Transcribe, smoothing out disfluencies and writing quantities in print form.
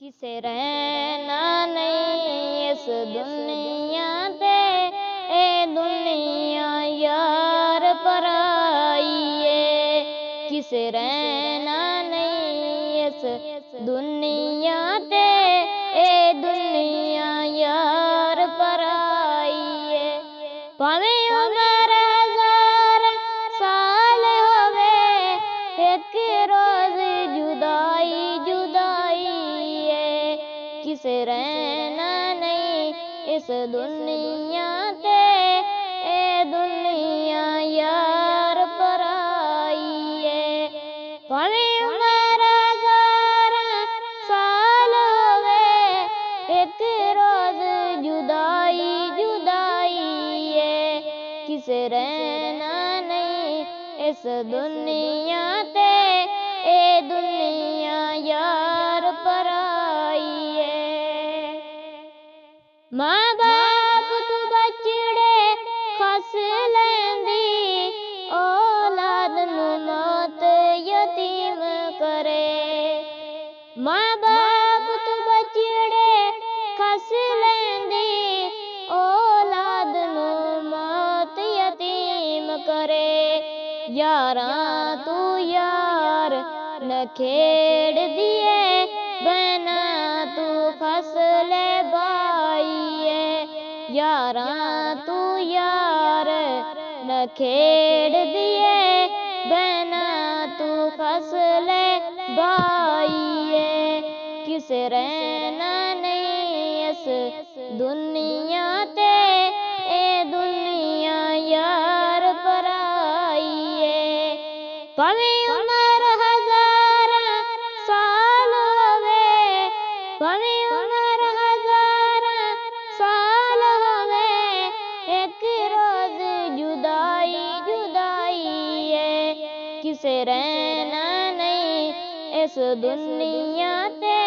किसे रहना नहीं इस दुनिया ते, ए दुनिया यार पराई है। किसे रहना नहीं इस दुनिया ते, ए दुनिया यार पराई है। भावे उमर हजार साल होवे, एक रोज जुदाई जुदाई है। किसे रहना नहीं इस दुनिया ते, ए दुनिया यार पराई है। भावे उमर हजार साल होवे, एक रोज जुदाई जुदाई है। किसे रहना नहीं इस दुनिया ते, ए दुनिया यार पराई है। माँ बाप तू बचड़े खस लेंदी, औलाद नू मौत यतीम करे। माँ बाप तू बचड़े खस लेंदी, औलाद नू मौत यतीम करे। यारां तू यार न खेड़ दिए, बहना तू फसल बाई है। यारां तू यार न खेड़ दिए, बहना तू फसल बाई है। किसे रहना नहीं इस दुनिया ते, ए दुनिया यार पराई है। भावे उमर हजार साल होवे, भावे उमर हजार साल होवे, एक रोज जुदाई जुदाई है। किसे रहना नहीं इस दुनिया ते,